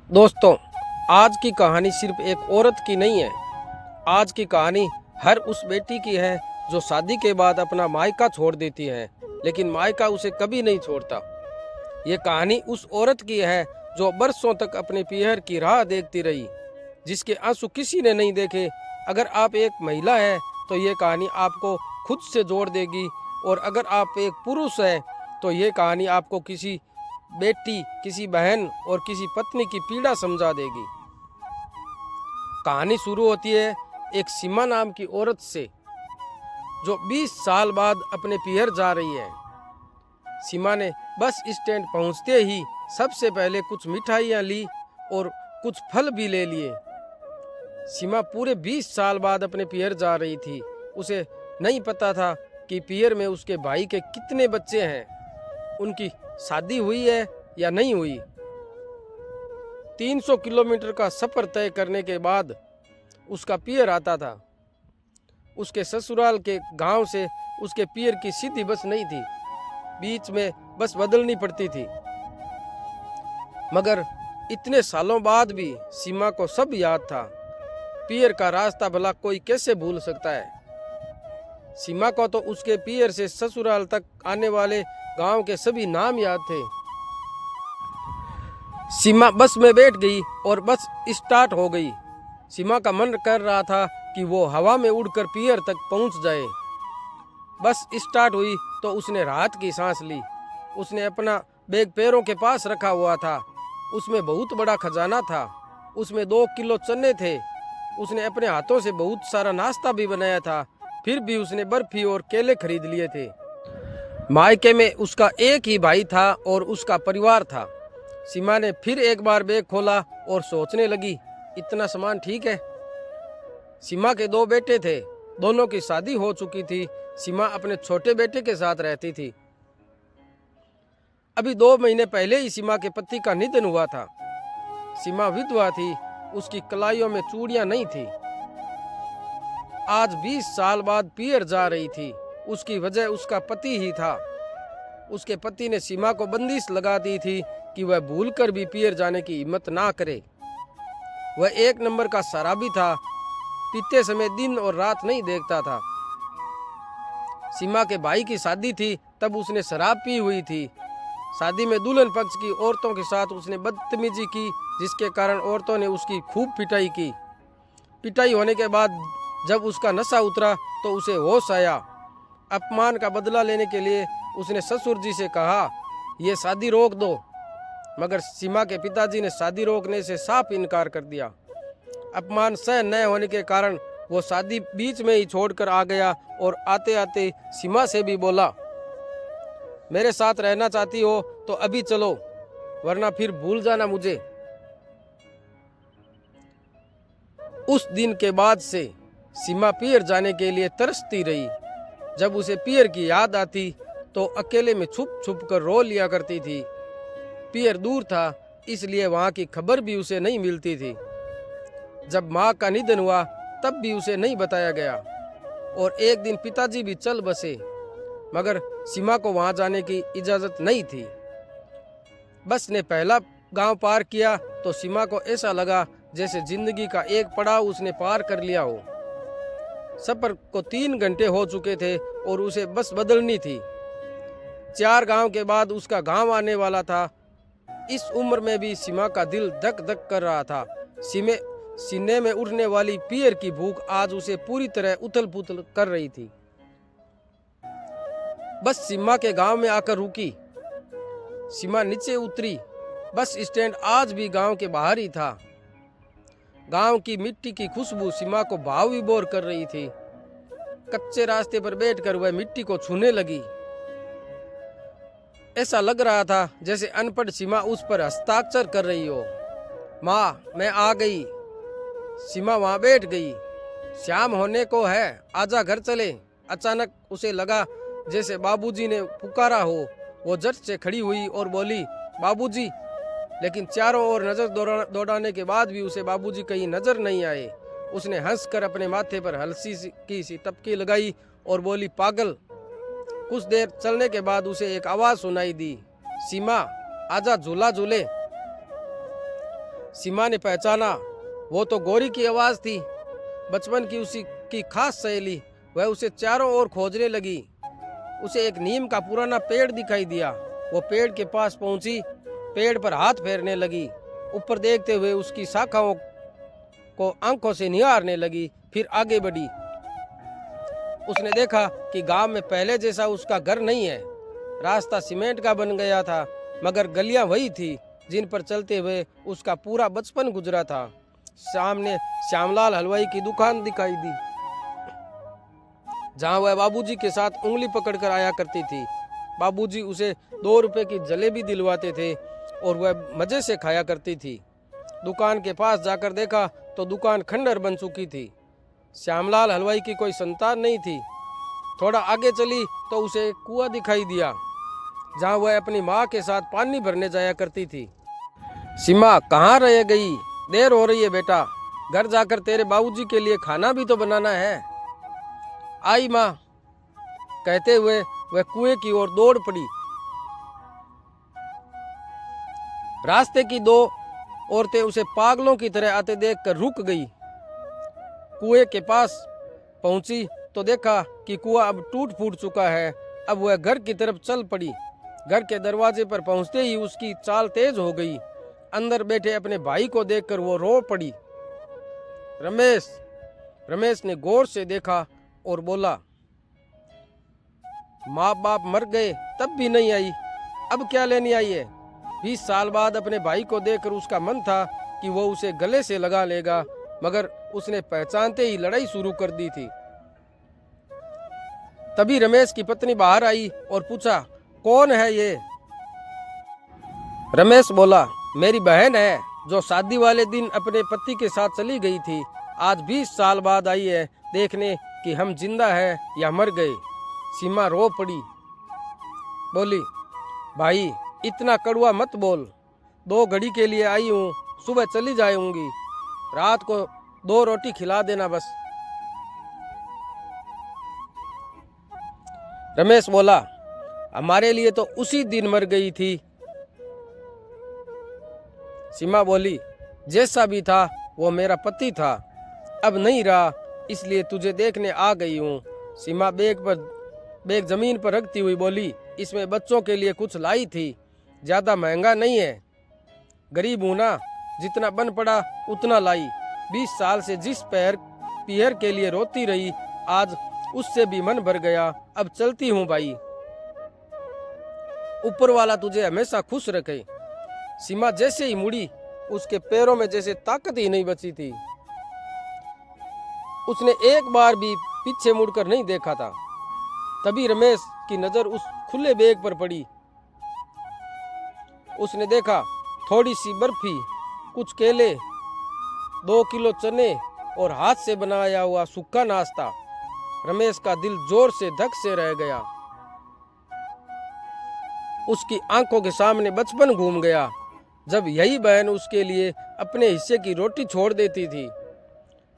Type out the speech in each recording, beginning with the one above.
दोस्तों, आज की कहानी सिर्फ एक औरत की नहीं है। आज की कहानी हर उस बेटी की है जो शादी के बाद अपना मायका छोड़ देती है, लेकिन मायका उसे कभी नहीं छोड़ता। ये कहानी उस औरत की है जो बरसों तक अपने पीहर की राह देखती रही, जिसके आंसू किसी ने नहीं देखे। अगर आप एक महिला है तो ये कहानी आपको खुद से जोड़ देगी, और अगर आप एक पुरुष है तो ये कहानी आपको किसी बेटी, किसी बहन और किसी पत्नी की पीड़ा समझा देगी। कहानी शुरू होती है एक सीमा नाम की औरत से, जो 20 साल बाद अपने पीहर जा रही है। सीमा ने बस स्टैंड पहुंचते ही सबसे पहले कुछ मिठाइयाँ ली और कुछ फल भी ले लिए। सीमा पूरे 20 साल बाद अपने पीहर जा रही थी। उसे नहीं पता था कि पीहर में उसके भाई के कितने बच्चे हैं, उनकी शादी हुई है या नहीं हुई। 300 किलोमीटर का सफर तय करने के बाद उसका पीहर आता था। उसके ससुराल के गांव से उसके पीहर की सीधी बस नहीं थी, बीच में बस बदलनी पड़ती थी। मगर इतने सालों बाद भी सीमा को सब याद था। पीहर का रास्ता भला कोई कैसे भूल सकता है। सीमा को तो उसके पीहर से ससुराल तक आने वाले गांव के सभी नाम याद थे। सीमा बस में बैठ गई और बस स्टार्ट हो गई। सीमा का मन कर रहा था कि वो हवा में उड़कर पीहर तक पहुंच जाए। बस स्टार्ट हुई तो उसने राहत की सांस ली। उसने अपना बैग पैरों के पास रखा हुआ था। उसमें बहुत बड़ा खजाना था। उसमें 2 किलो चने थे। उसने अपने हाथों से बहुत सारा नाश्ता भी बनाया था। फिर भी उसने बर्फी और केले खरीद लिए थे। मायके में उसका एक ही भाई था और उसका परिवार था। सीमा ने फिर एक बार बैग खोला और सोचने लगी, इतना सामान ठीक है। सीमा के 2 बेटे थे, दोनों की शादी हो चुकी थी। सीमा अपने छोटे बेटे के साथ रहती थी। अभी 2 महीने पहले ही सीमा के पति का निधन हुआ था। सीमा विधवा थी, उसकी कलाइयों में चूड़ियां नहीं थी। आज 20 साल बाद पीहर जा रही थी। उसकी वजह उसका पति ही था। उसके पति ने सीमा को बंदिश लगा दी थी कि वह भूलकर भी पीहर जाने की हिम्मत ना करे। वह एक नंबर का शराबी था, पीते समय दिन और रात नहीं देखता था। सीमा के भाई की शादी थी, तब उसने शराब पी हुई थी। शादी में दुल्हन पक्ष की औरतों के साथ उसने बदतमीजी की, जिसके कारण औरतों ने उसकी खूब पिटाई की। पिटाई होने के बाद जब उसका नशा उतरा तो उसे होश आया। अपमान का बदला लेने के लिए उसने ससुर जी से कहा, ये शादी रोक दो। मगर सीमा के पिताजी ने शादी रोकने से साफ इनकार कर दिया। अपमान सहन न होने के कारण वो शादी बीच में ही छोड़कर आ गया और आते आते सीमा से भी बोला, मेरे साथ रहना चाहती हो तो अभी चलो, वरना फिर भूल जाना मुझे। उस दिन के बाद से सीमा पीहर जाने के लिए तरसती रही। जब उसे पीहर की याद आती तो अकेले में छुप छुप कर रो लिया करती थी। पीहर दूर था, इसलिए वहां की खबर भी उसे नहीं मिलती थी। जब माँ का निधन हुआ तब भी उसे नहीं बताया गया, और एक दिन पिताजी भी चल बसे, मगर सीमा को वहां जाने की इजाजत नहीं थी। बस ने पहला गांव पार किया तो सीमा को ऐसा लगा जैसे जिंदगी का एक पड़ाव उसने पार कर लिया हो। सफर को 3 घंटे हो चुके थे और उसे बस बदलनी थी। 4 गांव के बाद उसका गांव आने वाला था। इस उम्र में भी सीमा का दिल धक धक कर रहा था। सीने में उठने वाली पीहर की भूख आज उसे पूरी तरह उथल पुथल कर रही थी। बस सीमा के गांव में आकर रुकी। सीमा नीचे उतरी। बस स्टैंड आज भी गांव के बाहर ही था। गांव की मिट्टी की खुशबू सीमा को भाव विभोर कर रही थी। कच्चे रास्ते पर बैठकर वह मिट्टी को छूने लगी। ऐसा लग रहा था जैसे अनपढ़ सीमा उस पर हस्ताक्षर कर रही हो। माँ, मैं आ गई। सीमा वहां बैठ गई। शाम होने को है, आजा घर चले। अचानक उसे लगा जैसे बाबूजी ने पुकारा हो। वो झट से खड़ी हुई और बोली, बाबूजी। लेकिन चारों ओर नजर दौड़ाने के बाद भी उसे बाबूजी कहीं नजर नहीं आए। उसने हंसकर अपने माथे पर हल्की सी टपकी लगाई और बोली, पागल। कुछ देर चलने के बाद उसे एक आवाज सुनाई दी, सीमा, आजा झूला झूले। सीमा ने पहचाना, वो तो गौरी की आवाज थी, बचपन की उसी की खास सहेली। वह उसे चारों ओर खोजने लगी। उसे एक नीम का पुराना पेड़ दिखाई दिया। वो पेड़ के पास पहुंची, पेड़ पर हाथ फेरने लगी। ऊपर देखते हुए उसकी शाखाओं को आंखों से निहारने लगी। फिर आगे बढ़ी। उसने देखा कि गांव में पहले जैसा उसका घर नहीं है। रास्ता सीमेंट का बन गया था, मगर गलियां वही थी जिन पर चलते हुए उसका पूरा बचपन गुजरा था। सामने श्यामलाल हलवाई की दुकान दिखाई दी, जहां वह बाबूजी के साथ उंगली पकड़कर आया करती थी। बाबूजी उसे 2 रुपए की जलेबी दिलवाते थे और वह मजे से खाया करती थी। दुकान के पास जाकर देखा तो दुकान खंडहर बन चुकी थी। श्यामलाल हलवाई की कोई संतान नहीं थी। थोड़ा आगे चली तो उसे एक कुआं दिखाई दिया, जहां वह अपनी माँ के साथ पानी भरने जाया करती थी। सीमा, कहाँ रह गई? देर हो रही है बेटा, घर जाकर तेरे बाबूजी के लिए खाना भी तो बनाना है। आई माँ, कहते हुए वह कुएं की ओर दौड़ पड़ी। रास्ते की 2 औरतें उसे पागलों की तरह आते देखकर रुक गई। कुएं के पास पहुंची तो देखा कि कुआं अब टूट फूट चुका है। अब वह घर की तरफ चल पड़ी। घर के दरवाजे पर पहुंचते ही उसकी चाल तेज हो गई। अंदर बैठे अपने भाई को देखकर वो रो पड़ी। रमेश। रमेश ने गौर से देखा और बोला, माँ बाप मर गए तब भी नहीं आई, अब क्या लेनी आई है? 20 साल बाद अपने भाई को देखकर उसका मन था कि वो उसे गले से लगा लेगा, मगर उसने पहचानते ही लड़ाई शुरू कर दी थी। तभी रमेश की पत्नी बाहर आई और पूछा, कौन है ये? रमेश बोला, मेरी बहन है, जो शादी वाले दिन अपने पति के साथ चली गई थी। आज 20 साल बाद आई है देखने कि हम जिंदा है या मर गए। सीमा रो पड़ी, बोली, भाई इतना कड़वा मत बोल। 2 घड़ी के लिए आई हूँ, सुबह चली जाऊंगी। रात को 2 रोटी खिला देना बस। रमेश बोला, हमारे लिए तो उसी दिन मर गई थी। सीमा बोली, जैसा भी था वो मेरा पति था, अब नहीं रहा, इसलिए तुझे देखने आ गई हूँ। सीमा बैग जमीन पर रखती हुई बोली, इसमें बच्चों के लिए कुछ लाई थी, ज्यादा महंगा नहीं है, गरीब हूं ना, जितना बन पड़ा उतना लाई। 20 साल से जिस पीहर के लिए रोती रही, आज उससे भी मन भर गया। अब चलती हूँ भाई, ऊपर वाला तुझे हमेशा खुश रखे। सीमा जैसे ही मुड़ी, उसके पैरों में जैसे ताकत ही नहीं बची थी। उसने एक बार भी पीछे मुड़कर नहीं देखा था। तभी रमेश की नजर उस खुले बैग पर पड़ी। उसने देखा थोड़ी सी बर्फी, कुछ केले, 2 किलो चने और हाथ से बनाया हुआ सूखा नाश्ता। रमेश का दिल जोर से धक से रह गया। उसकी आंखों के सामने बचपन घूम गया, जब यही बहन उसके लिए अपने हिस्से की रोटी छोड़ देती थी।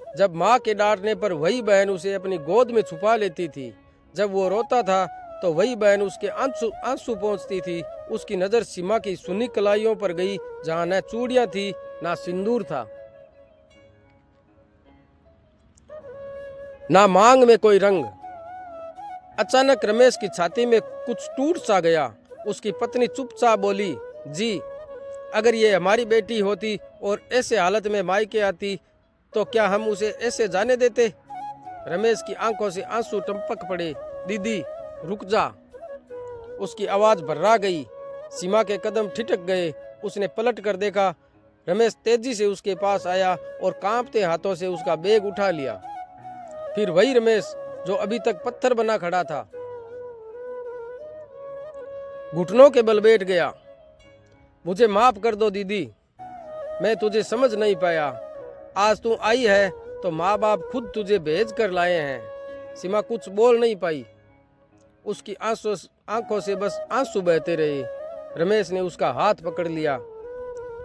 जब माँ के डांटने पर वही बहन उसे अपनी गोद में छुपा लेती थी। जब वो रोता था तो वही बहन उसके आंसू पहुँचती थी। उसकी नज़र सीमा की सुनी कलाइयों पर गई, जहाँ न चूड़ियाँ थी ना सिंदूर था, ना मांग में कोई रंग। अचानक रमेश की छाती में कुछ टूट सा गया। उसकी पत्नी चुपचाप बोली, जी, अगर ये हमारी बेटी होती और ऐसे हालत में मायके आती तो क्या हम उसे ऐसे जाने देते? रमेश की आंखों से आंसू टपक पड़े। दीदी रुक जा। उसकी आवाज भर्रा गई। सीमा के कदम ठिठक गए। उसने पलट कर देखा। रमेश तेजी से उसके पास आया और कांपते हाथों से उसका बैग उठा लिया। फिर वही रमेश जो अभी तक पत्थर बना खड़ा था, घुटनों के बल बैठ गया। मुझे माफ कर दो दीदी, मैं तुझे समझ नहीं पाया। आज तू आई है तो माँ बाप खुद तुझे भेज कर लाए हैं। सीमा कुछ बोल नहीं पाई। उसकी आंखों से बस आंसू बहते रहे। रमेश ने उसका हाथ पकड़ लिया।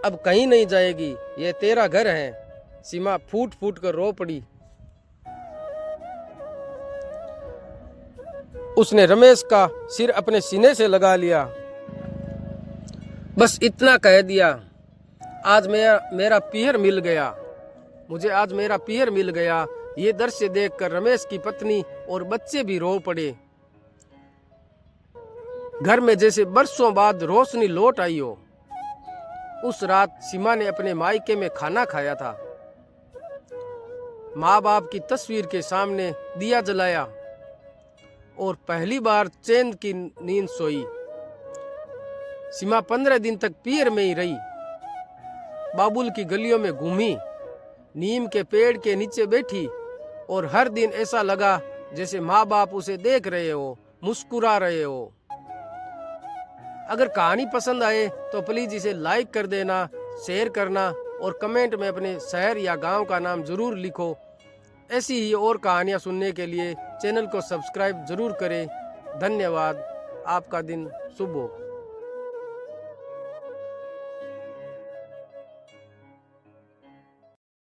अब कहीं नहीं जाएगी, ये तेरा घर है। सीमा फूट फूट कर रो पड़ी। उसने रमेश का सिर अपने सीने से लगा लिया। बस इतना कह दिया, आज मेरा पीहर मिल गया, मुझे आज मेरा पीहर मिल गया। ये दृश्य देखकर रमेश की पत्नी और बच्चे भी रो पड़े। घर में जैसे बरसों बाद रोशनी लौट आई हो। उस रात सीमा ने अपने मायके में खाना खाया था। माँ बाप की तस्वीर के सामने दिया जलाया और पहली बार चैन की नींद सोई। सीमा 15 दिन तक पीहर में ही रही। बाबुल की गलियों में घूमी, नीम के पेड़ के नीचे बैठी और हर दिन ऐसा लगा जैसे माँ बाप उसे देख रहे हो, मुस्कुरा रहे हो। अगर कहानी पसंद आए तो प्लीज इसे लाइक कर देना, शेयर करना और कमेंट में अपने शहर या गांव का नाम जरूर लिखो। ऐसी ही और कहानियां सुनने के लिए चैनल को सब्सक्राइब जरूर करें। धन्यवाद। आपका दिन शुभ हो।